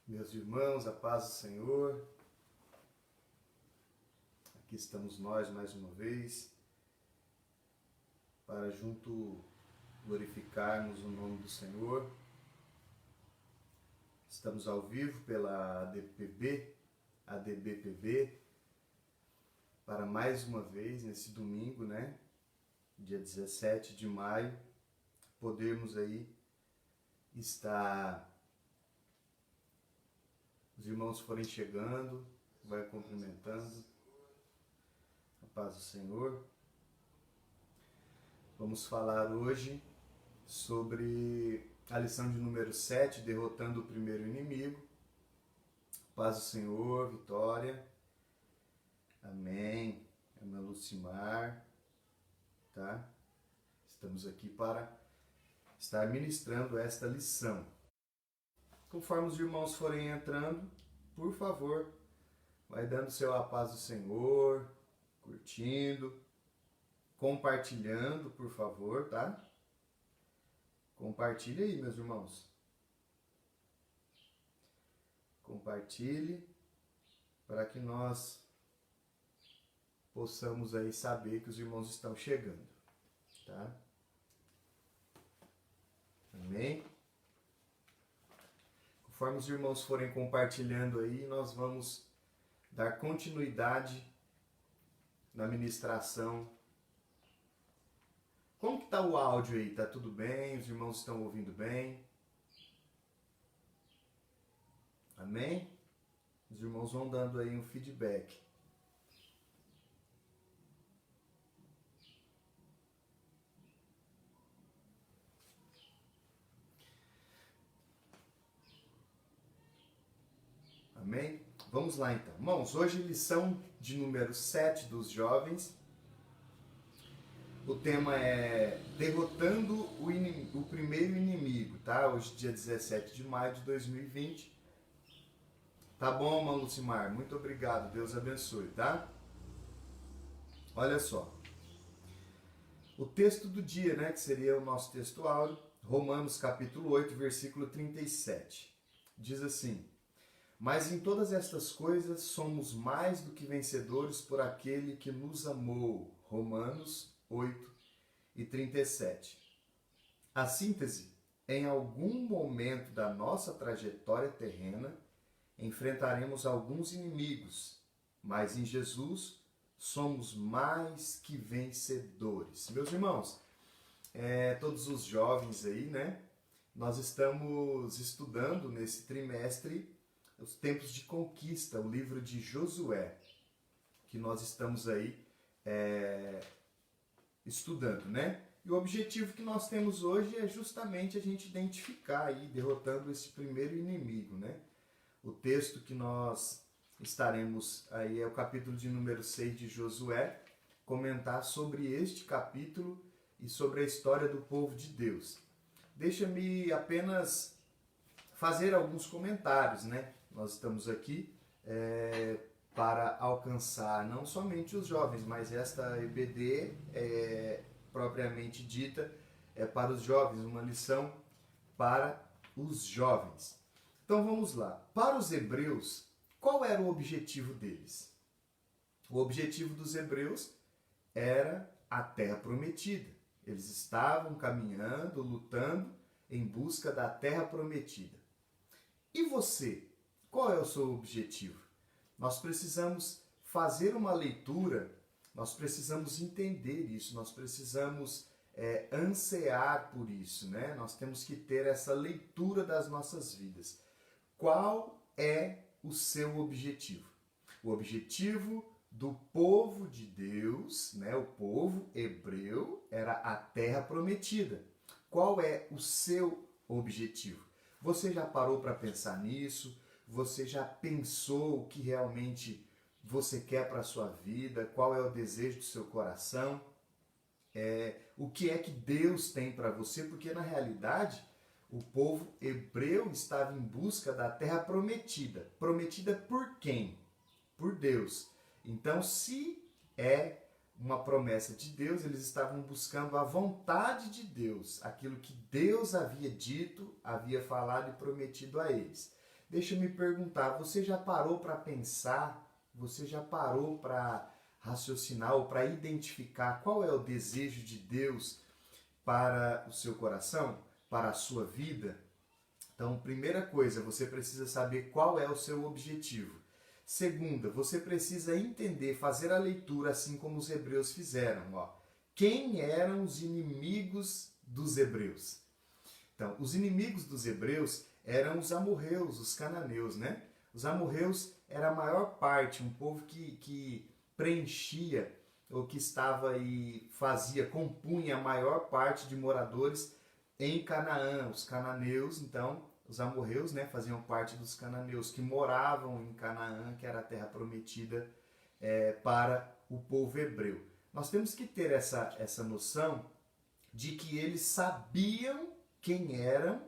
Meus irmãos, a paz do Senhor, aqui estamos nós mais uma vez para junto glorificarmos o nome do Senhor. Estamos ao vivo pela ADBPB, para mais uma vez nesse domingo, dia 17 de maio, podermos aí estar. Os irmãos forem chegando, vai cumprimentando. A paz do Senhor. Vamos falar hoje sobre a lição de número 7, derrotando o primeiro inimigo. Paz do Senhor, vitória. Amém. Ana Lucimar, tá? Estamos aqui para estar ministrando esta lição. Conforme os irmãos forem entrando, por favor, vai dando seu a paz do Senhor, curtindo, compartilhando, por favor, tá? Compartilhe aí, meus irmãos. Compartilhe para que nós possamos aí saber que os irmãos estão chegando, tá? Amém? Conforme os irmãos forem compartilhando aí, nós vamos dar continuidade na ministração. Como que tá o áudio aí? Tá tudo bem? Os irmãos estão ouvindo bem? Amém? Os irmãos vão dando aí um feedback. Amém? Vamos lá então. Irmãos, hoje lição de número 7 dos jovens. O tema é derrotando o primeiro inimigo, tá? Hoje dia 17 de maio de 2020. Tá bom, irmão Lucimar? Muito obrigado. Deus abençoe, tá? Olha só. O texto do dia, que seria o nosso texto áureo, Romanos capítulo 8, versículo 37. Diz assim: mas em todas estas coisas somos mais do que vencedores por aquele que nos amou. Romanos 8 e 37. A síntese: em algum momento da nossa trajetória terrena, enfrentaremos alguns inimigos, mas em Jesus somos mais que vencedores. Meus irmãos, todos os jovens aí, nós estamos estudando nesse trimestre os tempos de conquista, o livro de Josué, que nós estamos aí estudando, E o objetivo que nós temos hoje é justamente a gente identificar aí, derrotando esse primeiro inimigo, O texto que nós estaremos aí é o capítulo de número 6 de Josué, comentar sobre este capítulo e sobre a história do povo de Deus. Deixa-me apenas fazer alguns comentários, Nós estamos aqui para alcançar não somente os jovens, mas esta EBD propriamente dita é para os jovens, uma lição para os jovens. Então vamos lá. Para os hebreus, qual era o objetivo deles? O objetivo dos hebreus era a terra prometida. Eles estavam caminhando, lutando em busca da terra prometida. E você? Qual é o seu objetivo? Nós precisamos fazer uma leitura, nós precisamos entender isso, nós precisamos ansiar por isso, Nós temos que ter essa leitura das nossas vidas. Qual é o seu objetivo? O objetivo do povo de Deus, o povo hebreu, era a terra prometida. Qual é o seu objetivo? Você já parou para pensar nisso? Você já pensou o que realmente você quer para a sua vida? Qual é o desejo do seu coração? O que é que Deus tem para você? Porque na realidade o povo hebreu estava em busca da terra prometida. Prometida por quem? Por Deus. Então, se é uma promessa de Deus, eles estavam buscando a vontade de Deus, aquilo que Deus havia dito, havia falado e prometido a eles. deixa eu me perguntar, você já parou para pensar, você já parou para raciocinar ou para identificar qual é o desejo de Deus para o seu coração, para a sua vida? Então, primeira coisa, você precisa saber qual é o seu objetivo. Segunda, você precisa entender, fazer a leitura assim como os hebreus fizeram. Ó. Quem eram os inimigos dos hebreus? Então, os inimigos dos hebreus eram os amorreus, os cananeus, né? Os amorreus era a maior parte, um povo que preenchia, ou que estava e fazia, compunha a maior parte de moradores em Canaã. Os cananeus, então, os amorreus, né, faziam parte dos cananeus que moravam em Canaã, que era a terra prometida para o povo hebreu. Nós temos que ter essa noção de que eles sabiam quem eram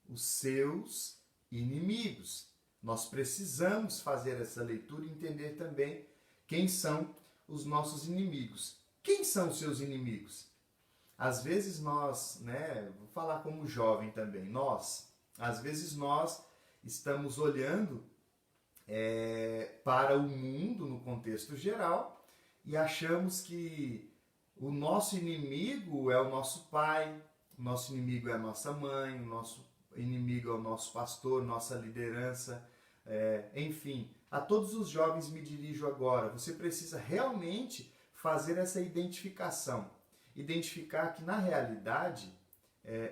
os seus inimigos. Nós precisamos fazer essa leitura e entender também quem são os nossos inimigos. Quem são os seus inimigos? Às vezes nós, né, vou falar como jovem também, às vezes nós estamos olhando para o mundo no contexto geral e achamos que o nosso inimigo é o nosso pai, o nosso inimigo é a nossa mãe, o nosso inimigo é o nosso pastor, nossa liderança, enfim. A todos os jovens me dirijo agora, você precisa realmente fazer essa identificação. Identificar que na realidade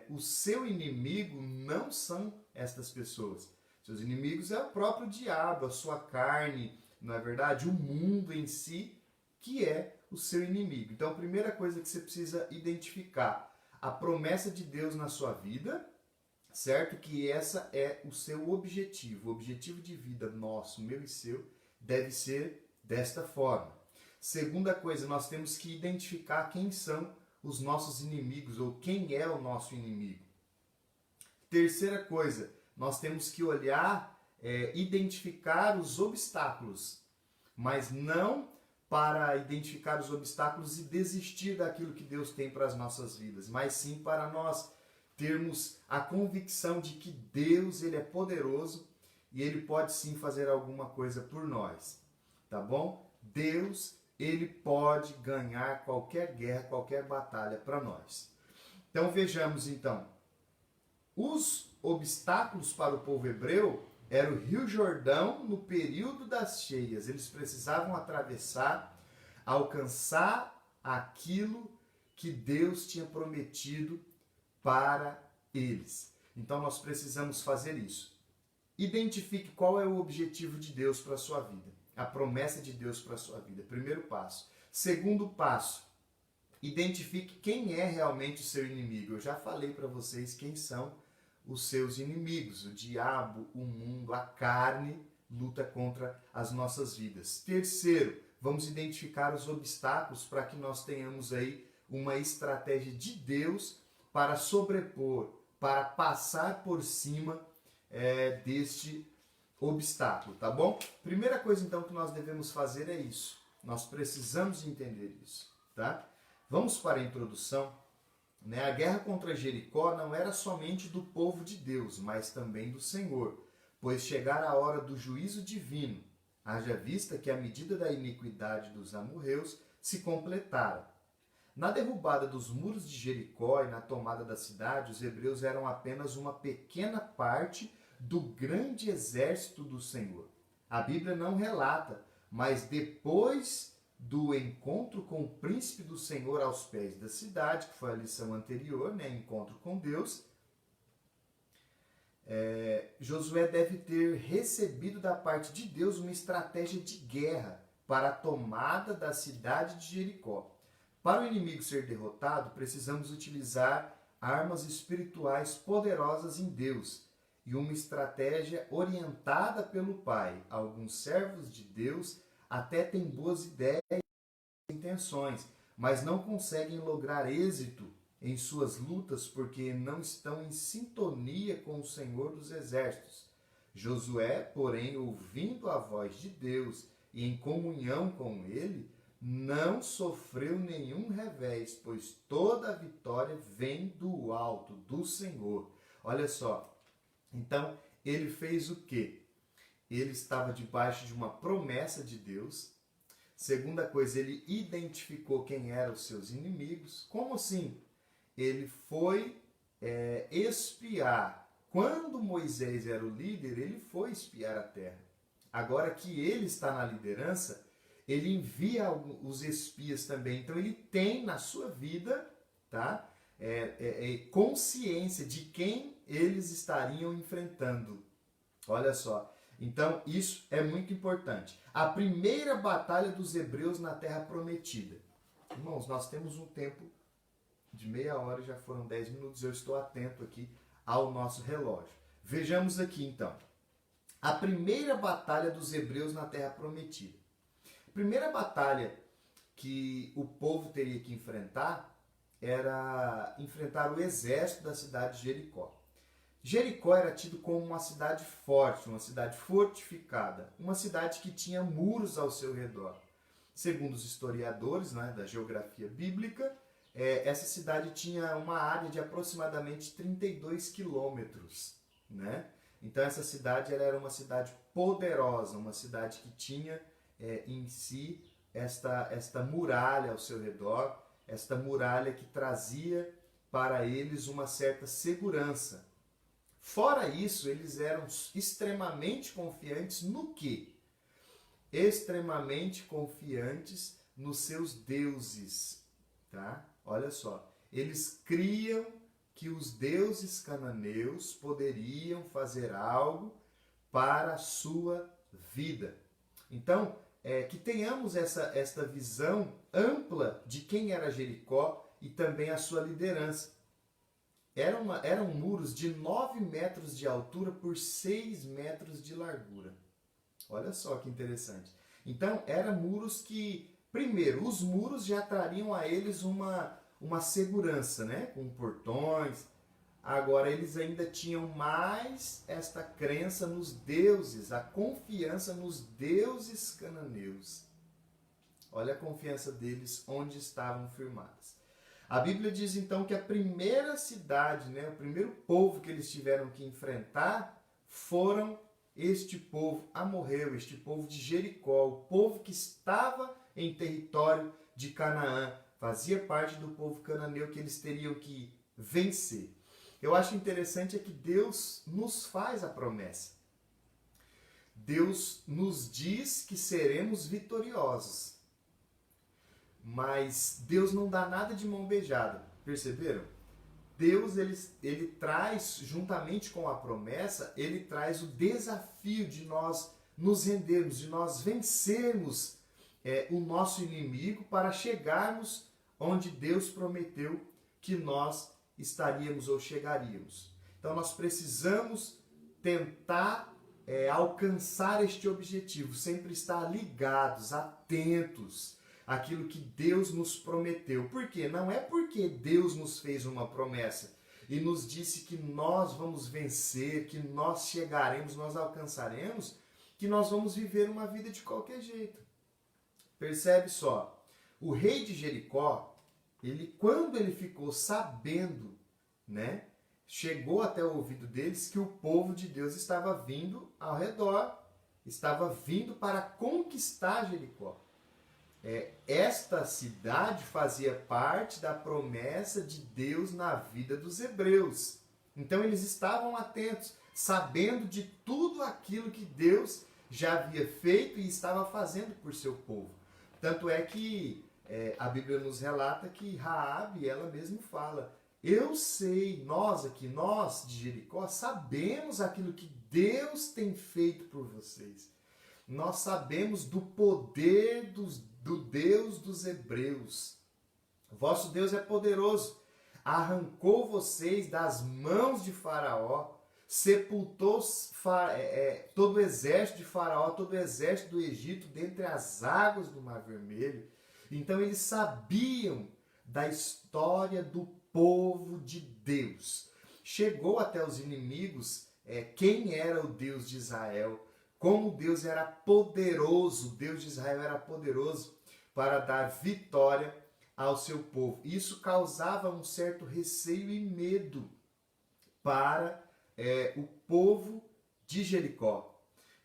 o seu inimigo não são estas pessoas. Seus inimigos é o próprio diabo, a sua carne, não é verdade? O mundo em si, que é o seu inimigo. Então, a primeira coisa que você precisa identificar, a promessa de Deus na sua vida, certo? Que essa é o seu objetivo. O objetivo de vida nosso, meu e seu, deve ser desta forma. Segunda coisa, nós temos que identificar quem são os nossos inimigos ou quem é o nosso inimigo. Terceira coisa, nós temos que olhar, identificar os obstáculos, mas não para identificar os obstáculos e desistir daquilo que Deus tem para as nossas vidas, mas sim para nós termos a convicção de que Deus, ele é poderoso e ele pode sim fazer alguma coisa por nós, tá bom? Deus, ele pode ganhar qualquer guerra, qualquer batalha para nós. Então vejamos então, os obstáculos para o povo hebreu era o Rio Jordão no período das cheias. Eles precisavam atravessar, alcançar aquilo que Deus tinha prometido para eles. Então nós precisamos fazer isso. Identifique qual é o objetivo de Deus para a sua vida, a promessa de Deus para a sua vida. Primeiro passo. Segundo passo, identifique quem é realmente o seu inimigo. Eu já falei para vocês quem são os seus inimigos. O diabo, o mundo, a carne luta contra as nossas vidas. Terceiro, vamos identificar os obstáculos para que nós tenhamos aí uma estratégia de Deus para sobrepor, para passar por cima deste obstáculo, tá bom? Primeira coisa então que nós devemos fazer é isso. Nós precisamos entender isso, tá? Vamos para a introdução. A guerra contra Jericó não era somente do povo de Deus, mas também do Senhor, pois chegara a hora do juízo divino, haja vista que a medida da iniquidade dos amorreus se completara. Na derrubada dos muros de Jericó e na tomada da cidade, os hebreus eram apenas uma pequena parte do grande exército do Senhor. A Bíblia não relata, mas depois do encontro com o príncipe do Senhor aos pés da cidade, que foi a lição anterior, encontro com Deus, Josué deve ter recebido da parte de Deus uma estratégia de guerra para a tomada da cidade de Jericó. Para o inimigo ser derrotado, precisamos utilizar armas espirituais poderosas em Deus e uma estratégia orientada pelo Pai. Alguns servos de Deus até têm boas ideias e intenções, mas não conseguem lograr êxito em suas lutas porque não estão em sintonia com o Senhor dos Exércitos. Josué, porém, ouvindo a voz de Deus e em comunhão com ele, não sofreu nenhum revés, pois toda a vitória vem do alto, do Senhor. Olha só, então ele fez o quê? Ele estava debaixo de uma promessa de Deus. Segunda coisa, ele identificou quem eram os seus inimigos. Como assim? Ele foi espiar. Quando Moisés era o líder, ele foi espiar a terra. Agora que ele está na liderança, ele envia os espias também. Então ele tem na sua vida, tá? Consciência de quem eles estariam enfrentando. Olha só. Então isso é muito importante. A primeira batalha dos hebreus na terra prometida. Irmãos, nós temos um tempo de meia hora, já foram 10 minutos, eu estou atento aqui ao nosso relógio. Vejamos aqui então. A primeira batalha dos hebreus na terra prometida. A primeira batalha que o povo teria que enfrentar era enfrentar o exército da cidade de Jericó. Jericó era tido como uma cidade forte, uma cidade fortificada, uma cidade que tinha muros ao seu redor. Segundo os historiadores, né, da geografia bíblica, essa cidade tinha uma área de aproximadamente 32 quilômetros, né? Então essa cidade ela era uma cidade poderosa, uma cidade que tinha em si esta muralha ao seu redor, esta muralha que trazia para eles uma certa segurança. Fora isso, eles eram extremamente confiantes no quê? Extremamente confiantes nos seus deuses, tá? Olha só, eles criam que os deuses cananeus poderiam fazer algo para a sua vida. Então, que tenhamos esta visão ampla de quem era Jericó e também a sua liderança. Eram muros de 9 metros de altura por 6 metros de largura. Olha só que interessante. Então, eram muros que, primeiro, os muros já trariam a eles uma segurança, né? Com portões. Agora, eles ainda tinham mais esta crença nos deuses, a confiança nos deuses cananeus. Olha a confiança deles onde estavam firmadas. A Bíblia diz então que a primeira cidade, né, o primeiro povo que eles tiveram que enfrentar foram este povo amorreu, este povo de Jericó, o povo que estava em território de Canaã, fazia parte do povo cananeu que eles teriam que vencer. Eu acho interessante é que Deus nos faz a promessa. Deus nos diz que seremos vitoriosos. Mas Deus não dá nada de mão beijada, perceberam? Deus ele traz, juntamente com a promessa, ele traz o desafio de nós nos rendermos, de nós vencermos o nosso inimigo para chegarmos onde Deus prometeu que nós estaríamos ou chegaríamos. Então nós precisamos tentar alcançar este objetivo, sempre estar ligados, atentos aquilo que Deus nos prometeu. Por quê? Não é porque Deus nos fez uma promessa e nos disse que nós vamos vencer, que nós chegaremos, nós alcançaremos, que nós vamos viver uma vida de qualquer jeito. Percebe só, o rei de Jericó, quando ele ficou sabendo, né, chegou até o ouvido deles que o povo de Deus estava vindo ao redor, estava vindo para conquistar Jericó. Esta cidade fazia parte da promessa de Deus na vida dos hebreus. Então eles estavam atentos, sabendo de tudo aquilo que Deus já havia feito e estava fazendo por seu povo. Tanto é que a Bíblia nos relata que Raabe, ela mesma fala, eu sei, nós de Jericó, sabemos aquilo que Deus tem feito por vocês. Nós sabemos do poder do Deus dos hebreus. Vosso Deus é poderoso. Arrancou vocês das mãos de Faraó, sepultou todo o exército de Faraó, todo o exército do Egito dentre as águas do Mar Vermelho. Então eles sabiam da história do povo de Deus. Chegou até os inimigos quem era o Deus de Israel, como Deus era poderoso, o Deus de Israel era poderoso para dar vitória ao seu povo. Isso causava um certo receio e medo para o povo de Jericó.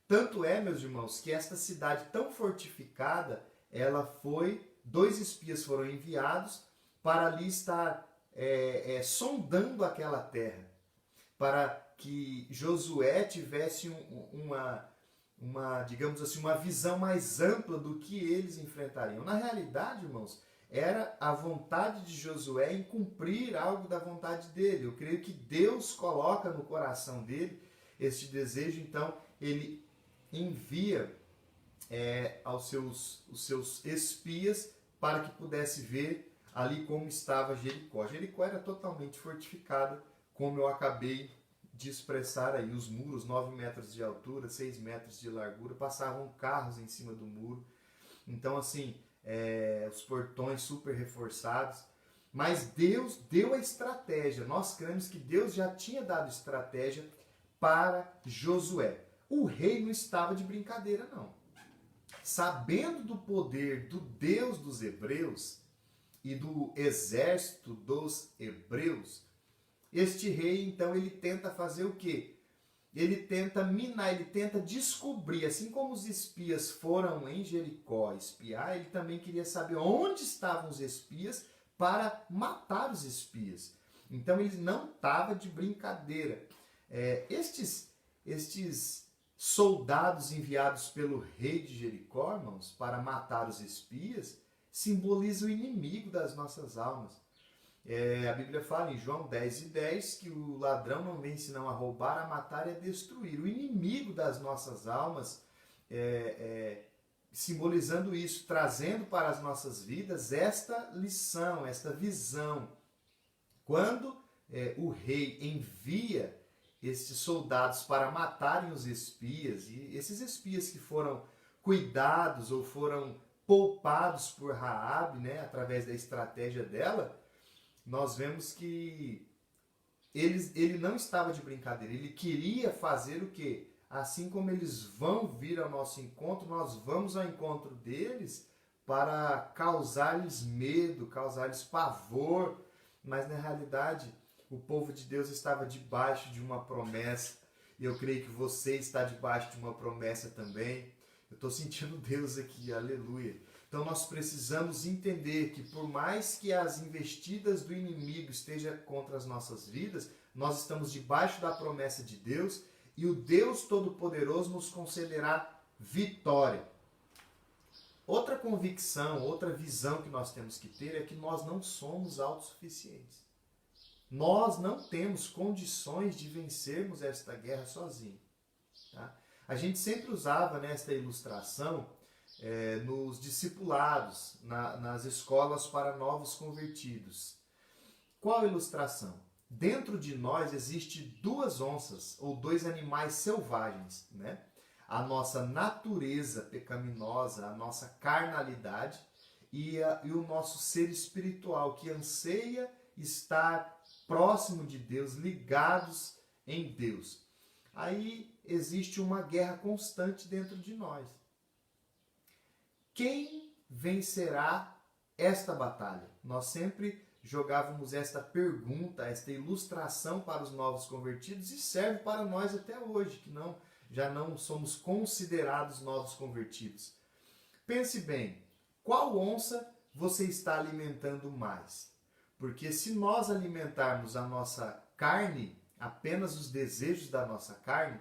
Tanto é, meus irmãos, que esta cidade tão fortificada, dois espias foram enviados para ali estar sondando aquela terra, para que Josué tivesse digamos assim, uma visão mais ampla do que eles enfrentariam. Na realidade, irmãos, era a vontade de Josué em cumprir algo da vontade dele. Eu creio que Deus coloca no coração dele este desejo, então ele envia os seus espias para que pudesse ver ali como estava Jericó. Jericó era totalmente fortificada, como eu acabei de expressar aí. Os muros, 9 metros de altura, 6 metros de largura, passavam carros em cima do muro. Então, assim, os portões super reforçados. Mas Deus deu a estratégia. Nós cremos que Deus já tinha dado estratégia para Josué. O rei não estava de brincadeira, não. Sabendo do poder do Deus dos hebreus e do exército dos hebreus, este rei, então, ele tenta fazer o quê? Ele tenta minar, ele tenta descobrir, assim como os espias foram em Jericó espiar, ele também queria saber onde estavam os espias para matar os espias. Então ele não estava de brincadeira. Estes soldados enviados pelo rei de Jericó, irmãos, para matar os espias, simbolizam o inimigo das nossas almas. A Bíblia fala em João 10:10 que o ladrão não vem senão a roubar, a matar e a destruir. O inimigo das nossas almas, simbolizando isso, trazendo para as nossas vidas esta lição, esta visão. Quando o rei envia estes soldados para matarem os espias, e esses espias que foram cuidados ou foram poupados por Raabe, né, através da estratégia dela, nós vemos que ele não estava de brincadeira, ele queria fazer o quê? Assim como eles vão vir ao nosso encontro, nós vamos ao encontro deles para causar-lhes medo, causar-lhes pavor, mas na realidade o povo de Deus estava debaixo de uma promessa, e eu creio que você está debaixo de uma promessa também. Eu estou sentindo Deus aqui, aleluia. Então nós precisamos entender que por mais que as investidas do inimigo estejam contra as nossas vidas, nós estamos debaixo da promessa de Deus e o Deus Todo-Poderoso nos concederá vitória. Outra convicção, outra visão que nós temos que ter é que nós não somos autossuficientes. Nós não temos condições de vencermos esta guerra sozinhos. Tá? A gente sempre usava nesta ilustração nos discipulados, nas escolas para novos convertidos. Qual ilustração? Dentro de nós existe 2 onças ou 2 animais selvagens, né? A nossa natureza pecaminosa, a nossa carnalidade e o nosso ser espiritual que anseia estar próximo de Deus, ligados em Deus. Aí existe uma guerra constante dentro de nós. Quem vencerá esta batalha? Nós sempre jogávamos esta pergunta, esta ilustração para os novos convertidos e serve para nós até hoje, que já não somos considerados novos convertidos. Pense bem, qual onça você está alimentando mais? Porque se nós alimentarmos a nossa carne, apenas os desejos da nossa carne,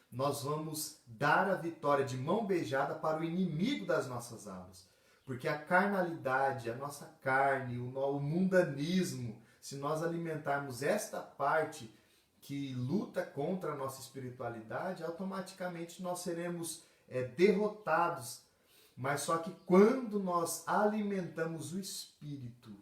nós vamos dar a vitória de mão beijada para o inimigo das nossas almas. Porque a carnalidade, a nossa carne, o mundanismo, se nós alimentarmos esta parte que luta contra a nossa espiritualidade, automaticamente nós seremos derrotados. Mas só que quando nós alimentamos o espírito,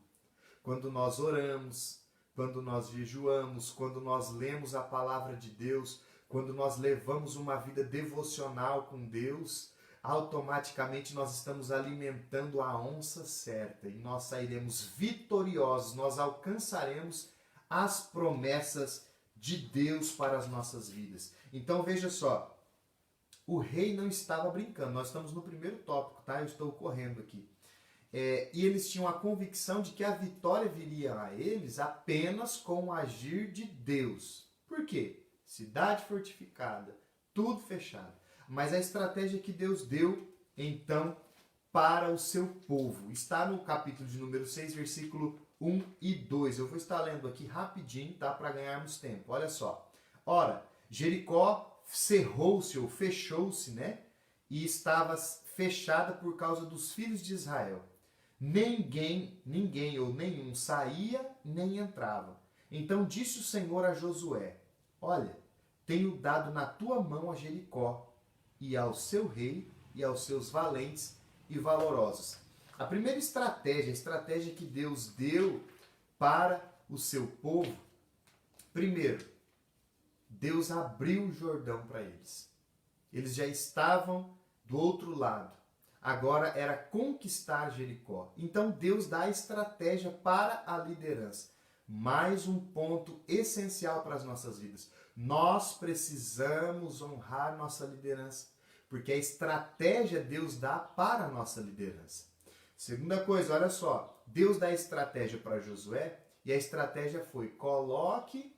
quando nós oramos, quando nós jejuamos, quando nós lemos a palavra de Deus, quando nós levamos uma vida devocional com Deus, automaticamente nós estamos alimentando a onça certa e nós sairemos vitoriosos, nós alcançaremos as promessas de Deus para as nossas vidas. Então veja só, o rei não estava brincando, nós estamos no primeiro tópico, tá? Eu estou correndo aqui. E eles tinham a convicção de que a vitória viria a eles apenas com o agir de Deus. Por quê? Cidade fortificada, tudo fechado. Mas a estratégia que Deus deu, então, para o seu povo, está no capítulo de número 6, versículo 1 e 2. Eu vou estar lendo aqui rapidinho, tá? Para ganharmos tempo. Olha só. Ora, Jericó cerrou-se ou fechou-se, né? E estava fechada por causa dos filhos de Israel. Ninguém ou nenhum saía nem entrava. Então disse o Senhor a Josué: Olha, tenho dado na tua mão a Jericó, e ao seu rei, e aos seus valentes e valorosos. A primeira estratégia, a estratégia que Deus deu para o seu povo, primeiro, Deus abriu o Jordão para eles. Eles já estavam do outro lado. Agora era conquistar Jericó. Então Deus dá a estratégia para a liderança. Mais um ponto essencial para as nossas vidas. Nós precisamos honrar nossa liderança, porque a estratégia Deus dá para a nossa liderança. Segunda coisa, olha só. Deus dá a estratégia para Josué e a estratégia foi: coloque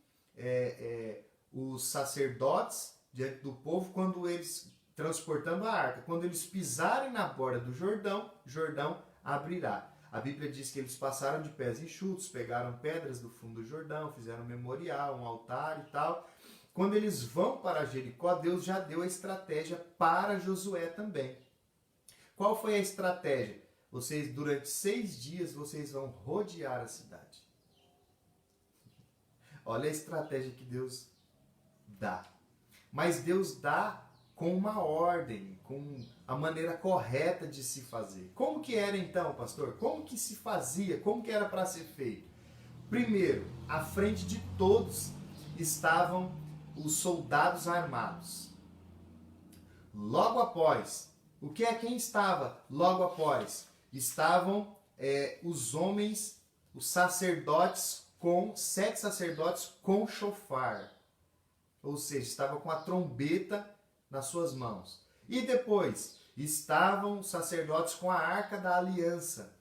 os sacerdotes diante do povo quando eles, transportando a arca, quando eles pisarem na borda do Jordão, Jordão abrirá. A Bíblia diz que eles passaram de pés enxutos, pegaram pedras do fundo do Jordão, fizeram um memorial, um altar e tal. Quando eles vão para Jericó, Deus já deu a estratégia para Josué também. Qual foi a estratégia? Vocês, durante 6 dias, vocês vão rodear a cidade. Olha a estratégia que Deus dá. Mas Deus dá com uma ordem, com a maneira correta de se fazer. Como que era então, pastor? Como que se fazia? Como que era para ser feito? Primeiro, à frente de todos estavam os soldados armados. Logo após, quem estava logo após? Estavam os homens, os sacerdotes, 7 sacerdotes com chofar. Ou seja, estava com a trombeta nas suas mãos. E depois, estavam os sacerdotes com a arca da aliança.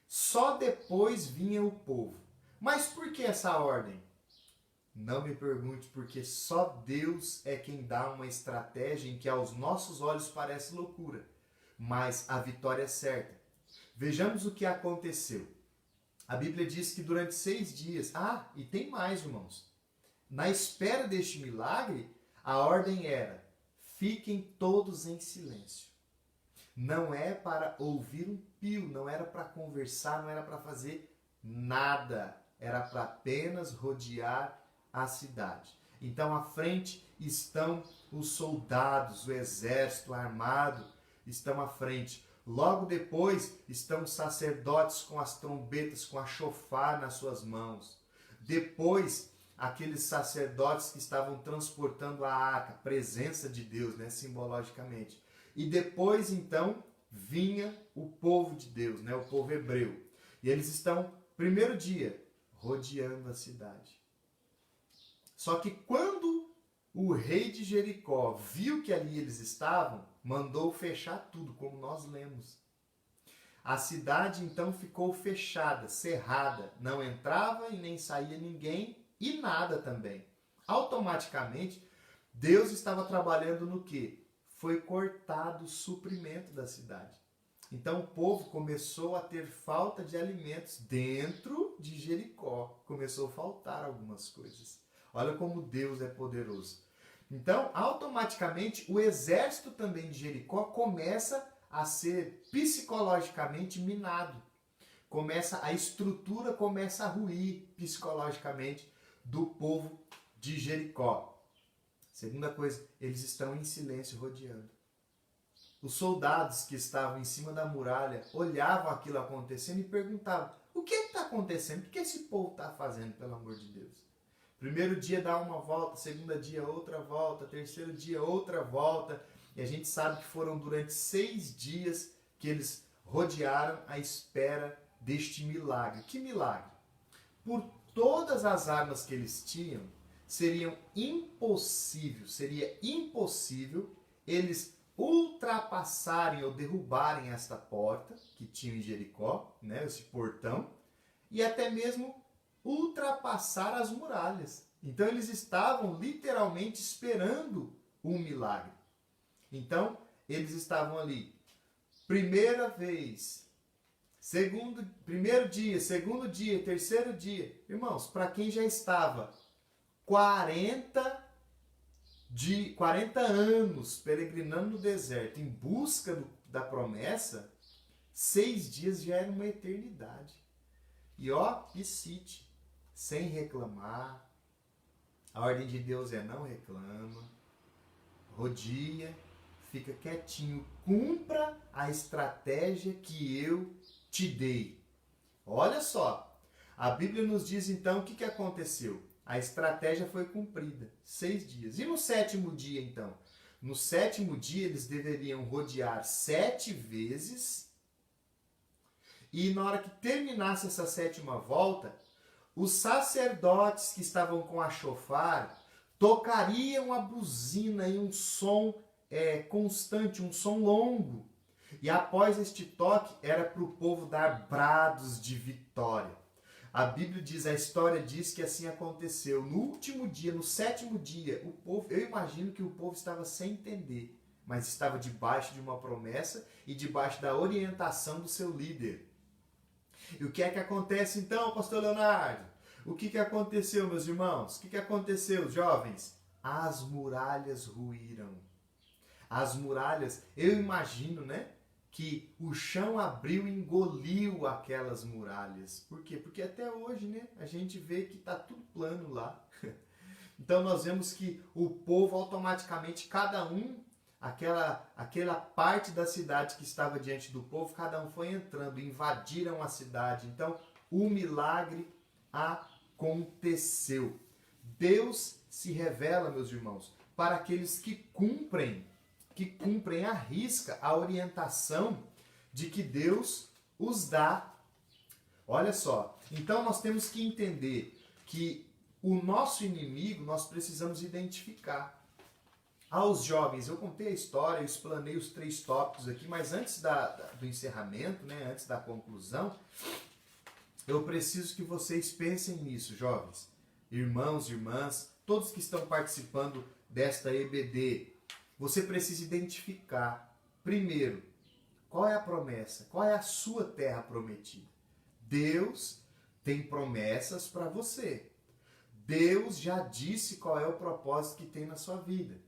Só depois vinha o povo. Mas por que essa ordem? Não me pergunte, porque só Deus é quem dá uma estratégia em que aos nossos olhos parece loucura, mas a vitória é certa. Vejamos o que aconteceu. A Bíblia diz que durante 6 dias... e tem mais, irmãos. Na espera deste milagre, a ordem era: fiquem todos em silêncio. Não é para ouvir um pio, não era para conversar, não era para fazer nada. Era para apenas rodear a cidade. Então, à frente estão os soldados, o exército armado estão à frente. Logo depois estão os sacerdotes com as trombetas, com a chofar nas suas mãos. Depois, aqueles sacerdotes que estavam transportando a arca, a presença de Deus, né, simbologicamente. E depois, então, vinha o povo de Deus, né, o povo hebreu. E eles estão, primeiro dia, rodeando a cidade. Só que quando o rei de Jericó viu que ali eles estavam, mandou fechar tudo, como nós lemos. A cidade então ficou fechada, cerrada, não entrava e nem saía ninguém e nada também. Automaticamente, Deus estava trabalhando no quê? Foi cortado o suprimento da cidade. Então o povo começou a ter falta de alimentos dentro de Jericó. Começou a faltar algumas coisas. Olha como Deus é poderoso. Então, automaticamente, o exército também de Jericó começa a ser psicologicamente minado. A estrutura começa a ruir psicologicamente do povo de Jericó. Segunda coisa, eles estão em silêncio rodeando. Os soldados que estavam em cima da muralha olhavam aquilo acontecendo e perguntavam: o que está acontecendo? O que esse povo está fazendo, pelo amor de Deus? Primeiro dia dá uma volta, segundo dia outra volta, terceiro dia outra volta. E a gente sabe que foram durante 6 dias que eles rodearam à espera deste milagre. Que milagre? Por todas as armas que eles tinham, seria impossível eles ultrapassarem ou derrubarem esta porta que tinha em Jericó, né, esse portão, e até mesmo ultrapassar as muralhas. Então eles estavam literalmente esperando um milagre. Então, eles estavam ali. Primeira vez, primeiro dia, segundo dia, terceiro dia. Irmãos, para quem já estava 40 anos peregrinando no deserto em busca da promessa, 6 dias já era uma eternidade. E ó, e cite, sem reclamar. A ordem de Deus é não reclama, rodia, fica quietinho, cumpra a estratégia que eu te dei. Olha só, a Bíblia nos diz então o que aconteceu. A estratégia foi cumprida, 6 dias. E no 7º dia então? No 7º dia eles deveriam rodear 7 vezes. E na hora que terminasse essa 7ª volta, os sacerdotes que estavam com a chofar tocariam a buzina em um som constante, um som longo. E após este toque, era para o povo dar brados de vitória. A Bíblia diz, a história diz que assim aconteceu. No último dia, no 7º dia, o povo, eu imagino que o povo estava sem entender, mas estava debaixo de uma promessa e debaixo da orientação do seu líder. E o que é que acontece então, pastor Leonardo? O que aconteceu, meus irmãos? O que aconteceu, jovens? As muralhas ruíram. As muralhas, eu imagino, né? Que o chão abriu e engoliu aquelas muralhas. Por quê? Porque até hoje, né? A gente vê que está tudo plano lá. Então nós vemos que o povo automaticamente, cada um, aquela parte da cidade que estava diante do povo, cada um foi entrando, invadiram a cidade. Então o milagre aconteceu. Deus se revela, meus irmãos, para aqueles que cumprem à risca a orientação de que Deus os dá. Olha só, então nós temos que entender que o nosso inimigo nós precisamos identificar. Aos jovens, eu contei a história, eu explanei os 3 tópicos aqui, mas antes do encerramento, né, antes da conclusão, eu preciso que vocês pensem nisso, jovens, irmãos, irmãs, todos que estão participando desta EBD. Você precisa identificar, primeiro, qual é a promessa, qual é a sua terra prometida. Deus tem promessas para você. Deus já disse qual é o propósito que tem na sua vida.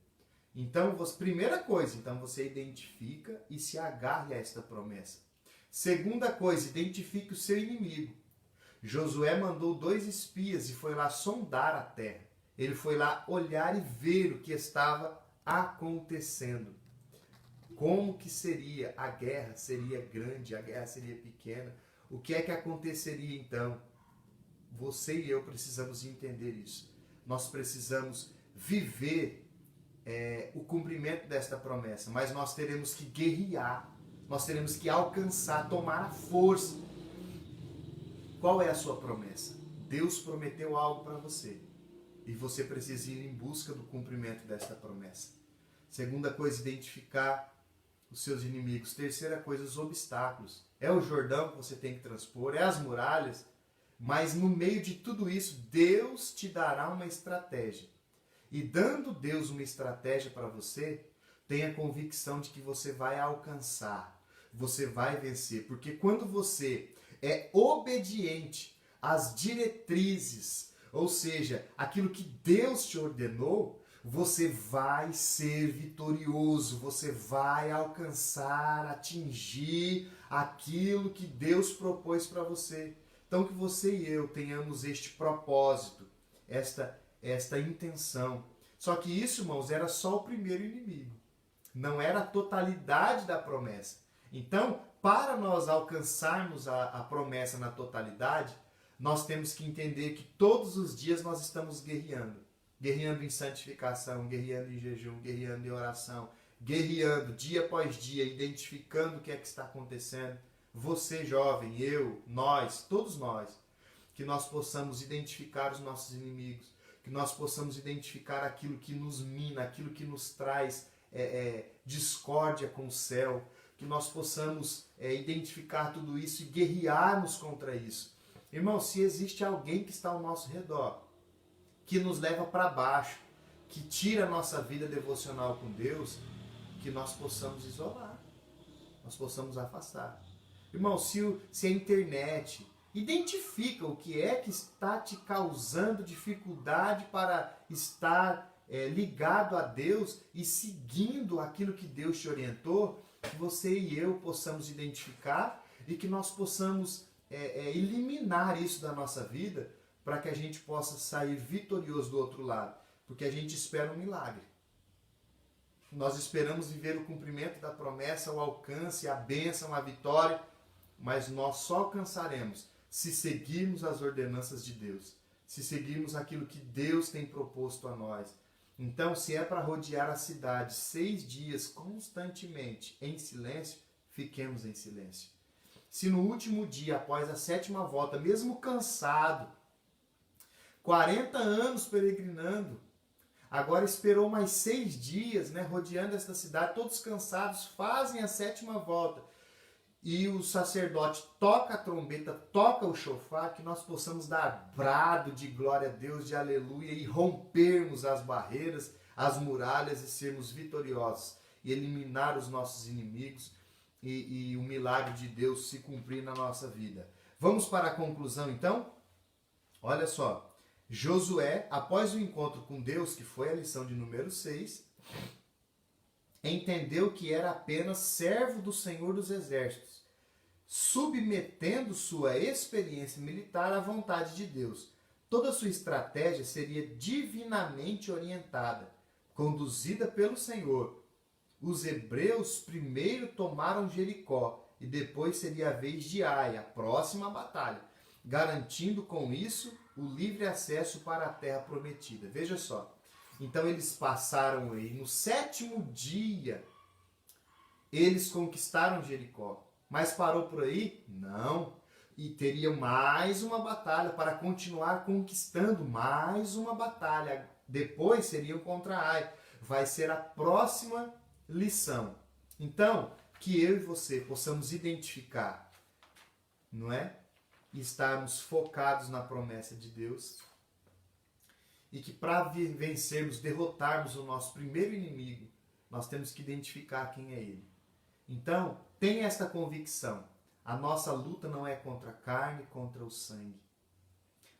Então, primeira coisa, então você identifica e se agarre a esta promessa. Segunda coisa, identifique o seu inimigo. Josué mandou 2 espias e foi lá sondar a terra. Ele foi lá olhar e ver o que estava acontecendo. Como que seria? A guerra seria grande, a guerra seria pequena. O que é que aconteceria então? Você e eu precisamos entender isso. Nós precisamos viver o cumprimento desta promessa, mas nós teremos que guerrear, nós teremos que alcançar, tomar a força. Qual é a sua promessa? Deus prometeu algo para você e você precisa ir em busca do cumprimento desta promessa. Segunda coisa, identificar os seus inimigos. Terceira coisa, os obstáculos. É o Jordão que você tem que transpor, é as muralhas, mas no meio de tudo isso, Deus te dará uma estratégia. E dando Deus uma estratégia para você, tenha convicção de que você vai alcançar, você vai vencer. Porque quando você é obediente às diretrizes, ou seja, aquilo que Deus te ordenou, você vai ser vitorioso, você vai alcançar, atingir aquilo que Deus propôs para você. Então que você e eu tenhamos este propósito, esta intenção. Só que isso, irmãos, era só o primeiro inimigo. Não era a totalidade da promessa. Então, para nós alcançarmos a promessa na totalidade, nós temos que entender que todos os dias nós estamos guerreando. Guerreando em santificação, guerreando em jejum, guerreando em oração, guerreando dia após dia, identificando o que é que está acontecendo. Você, jovem, eu, nós, todos nós, que nós possamos identificar os nossos inimigos, que nós possamos identificar aquilo que nos mina, aquilo que nos traz discórdia com o céu, que nós possamos identificar tudo isso e guerrearmos contra isso. Irmão, se existe alguém que está ao nosso redor, que nos leva para baixo, que tira a nossa vida devocional com Deus, que nós possamos isolar, nós possamos afastar. Irmão, se a internet identifica o que é que está te causando dificuldade para estar ligado a Deus e seguindo aquilo que Deus te orientou, que você e eu possamos identificar e que nós possamos eliminar isso da nossa vida para que a gente possa sair vitorioso do outro lado. Porque a gente espera um milagre. Nós esperamos viver o cumprimento da promessa, o alcance, a bênção, a vitória, mas nós só alcançaremos se seguirmos as ordenanças de Deus, se seguirmos aquilo que Deus tem proposto a nós. Então, se é para rodear a cidade 6 dias constantemente em silêncio, fiquemos em silêncio. Se no último dia, após a 7ª volta, mesmo cansado, 40 anos peregrinando, agora esperou mais 6 dias, rodeando esta cidade, todos cansados, fazem a 7ª volta. E o sacerdote toca a trombeta, toca o chofar, que nós possamos dar brado de glória a Deus, de aleluia, e rompermos as barreiras, as muralhas e sermos vitoriosos. E eliminar os nossos inimigos e o milagre de Deus se cumprir na nossa vida. Vamos para a conclusão então? Olha só. Josué, após o encontro com Deus, que foi a lição de número 6, entendeu que era apenas servo do Senhor dos Exércitos, submetendo sua experiência militar à vontade de Deus. Toda sua estratégia seria divinamente orientada, conduzida pelo Senhor. Os hebreus primeiro tomaram Jericó e depois seria a vez de Ai, a próxima batalha, garantindo com isso o livre acesso para a terra prometida. Veja só. Então eles passaram aí, no 7º dia, eles conquistaram Jericó. Mas parou por aí? Não. E teria mais uma batalha para continuar conquistando mais uma batalha. Depois seriam contra Ai. Vai ser a próxima lição. Então, que eu e você possamos identificar, não é? E estarmos focados na promessa de Deus. E que para vencermos, derrotarmos o nosso primeiro inimigo, nós temos que identificar quem é ele. Então, tenha esta convicção. A nossa luta não é contra a carne, contra o sangue.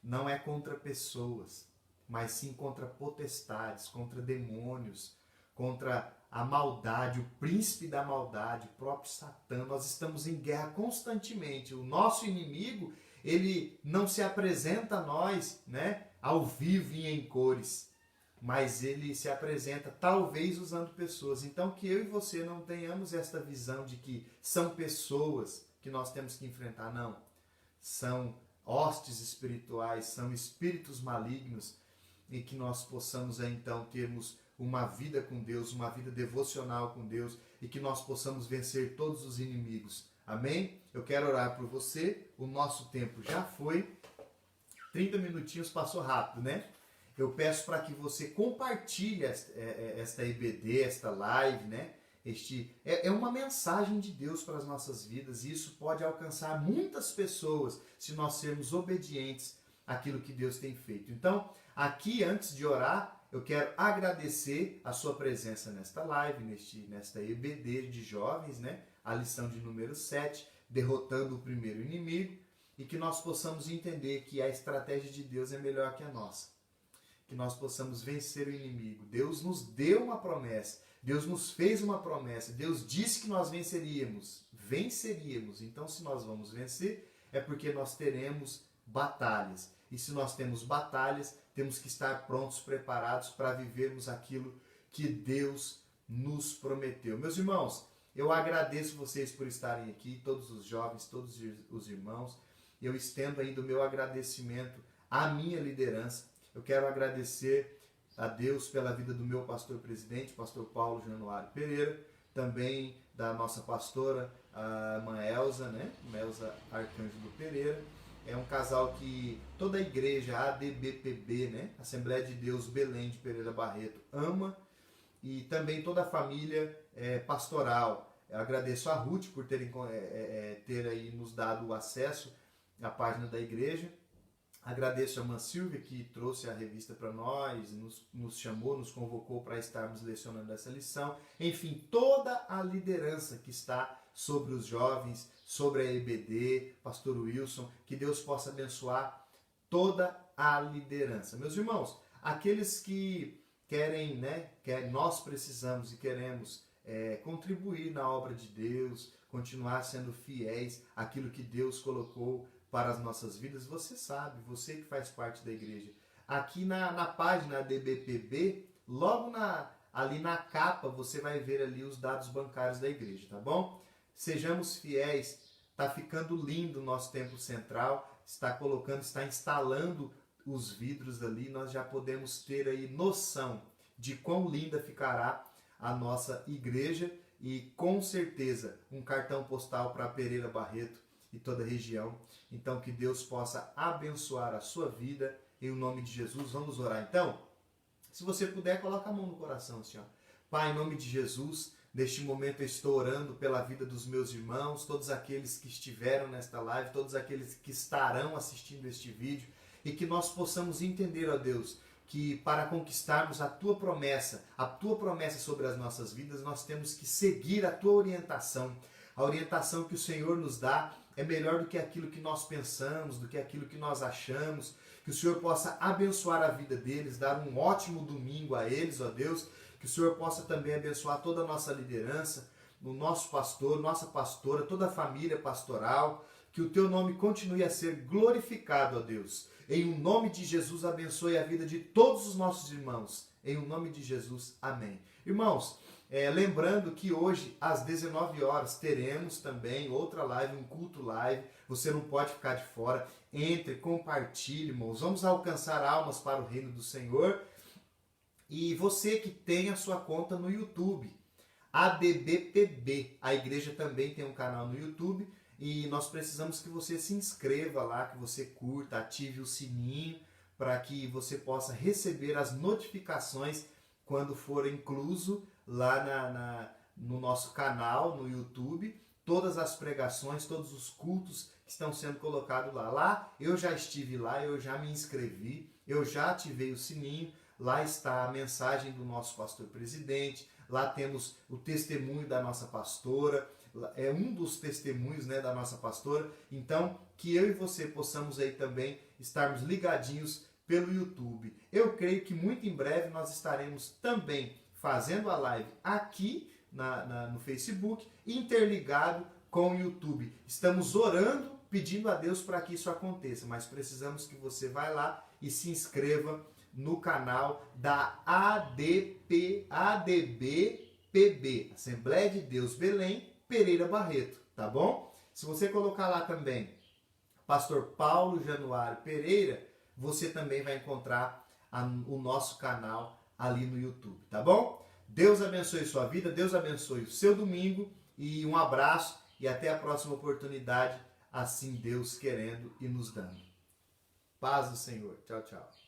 Não é contra pessoas, mas sim contra potestades, contra demônios, contra a maldade, o príncipe da maldade, o próprio Satã. Nós estamos em guerra constantemente. O nosso inimigo, ele não se apresenta a nós, ao vivo e em cores, mas ele se apresenta talvez usando pessoas. Então que eu e você não tenhamos esta visão de que são pessoas que nós temos que enfrentar, não. São hostes espirituais, são espíritos malignos, e que nós possamos então termos uma vida com Deus, uma vida devocional com Deus, e que nós possamos vencer todos os inimigos. Amém? Eu quero orar por você. O nosso tempo já foi. 30 minutinhos passou rápido, né? Eu peço para que você compartilhe esta EBD, esta live, né? É uma mensagem de Deus para as nossas vidas, e isso pode alcançar muitas pessoas se nós sermos obedientes àquilo que Deus tem feito. Então, aqui, antes de orar, eu quero agradecer a sua presença nesta live, nesta EBD de jovens, né? A lição de número 7, derrotando o primeiro inimigo, e que nós possamos entender que a estratégia de Deus é melhor que a nossa. Que nós possamos vencer o inimigo. Deus nos deu uma promessa, Deus nos fez uma promessa, Deus disse que nós venceríamos. Então, se nós vamos vencer, é porque nós teremos batalhas. E se nós temos batalhas, temos que estar prontos, preparados para vivermos aquilo que Deus nos prometeu. Meus irmãos, eu agradeço vocês por estarem aqui, todos os jovens, todos os irmãos. Eu estendo ainda o meu agradecimento à minha liderança. Eu quero agradecer a Deus pela vida do meu pastor presidente, pastor Paulo Januário Pereira, também da nossa pastora, a irmã Elza, né? Elza Arcângelo Pereira. É um casal que toda a igreja, a ADBPB, né? Assembleia de Deus Belém de Pereira Barreto, ama, e também toda a família pastoral. Eu agradeço a Ruth por ter aí nos dado o acesso à página da igreja, Agradeço a irmã Silvia que trouxe a revista para nós, nos chamou, nos convocou para estarmos lecionando essa lição. Enfim, toda a liderança que está sobre os jovens, sobre a EBD, pastor Wilson, que Deus possa abençoar toda a liderança. Meus irmãos, aqueles que querem, nós precisamos e queremos contribuir na obra de Deus, continuar sendo fiéis àquilo que Deus colocou para as nossas vidas, você sabe, você que faz parte da igreja. Aqui na página DBPB, logo ali na capa, você vai ver ali os dados bancários da igreja, tá bom? Sejamos fiéis, tá ficando lindo o nosso templo central, está instalando os vidros ali, nós já podemos ter aí noção de quão linda ficará a nossa igreja e com certeza um cartão postal para Pereira Barreto e toda a região. Então que Deus possa abençoar a sua vida em nome de Jesus. Vamos orar então? Se você puder, coloca a mão no coração, Senhor. Pai, em nome de Jesus, neste momento eu estou orando pela vida dos meus irmãos, todos aqueles que estiveram nesta live, todos aqueles que estarão assistindo este vídeo, e que nós possamos entender, ó Deus, que para conquistarmos a Tua promessa sobre as nossas vidas, nós temos que seguir a Tua orientação. A orientação que o Senhor nos dá é melhor do que aquilo que nós pensamos, do que aquilo que nós achamos. Que o Senhor possa abençoar a vida deles, dar um ótimo domingo a eles, ó Deus. Que o Senhor possa também abençoar toda a nossa liderança, o nosso pastor, nossa pastora, toda a família pastoral. Que o Teu nome continue a ser glorificado, ó Deus. Em o nome de Jesus, abençoe a vida de todos os nossos irmãos. Em o nome de Jesus, amém. Irmãos, lembrando que hoje, às 19 horas, teremos também outra live, um culto live. Você não pode ficar de fora. Entre, compartilhe, irmãos. Vamos alcançar almas para o reino do Senhor. E você que tem a sua conta no YouTube, ADBPB. A igreja também tem um canal no YouTube. E nós precisamos que você se inscreva lá, que você curta, ative o sininho, para que você possa receber as notificações quando for incluso lá no nosso canal, no YouTube, todas as pregações, todos os cultos que estão sendo colocados lá. Lá eu já estive lá, eu já me inscrevi, eu já ativei o sininho, lá está a mensagem do nosso pastor presidente, lá temos o testemunho da nossa pastora, é um dos testemunhos, da nossa pastora. Então, que eu e você possamos aí também estarmos ligadinhos pelo YouTube. Eu creio que muito em breve nós estaremos também fazendo a live aqui no Facebook, interligado com o YouTube. Estamos orando, pedindo a Deus para que isso aconteça, mas precisamos que você vá lá e se inscreva no canal da ADBPB, Assembleia de Deus Belém, Pereira Barreto, tá bom? Se você colocar lá também Pastor Paulo Januário Pereira, você também vai encontrar o nosso canal ali no YouTube, tá bom? Deus abençoe sua vida, Deus abençoe o seu domingo e um abraço e até a próxima oportunidade, assim Deus querendo e nos dando. Paz do Senhor. Tchau, tchau.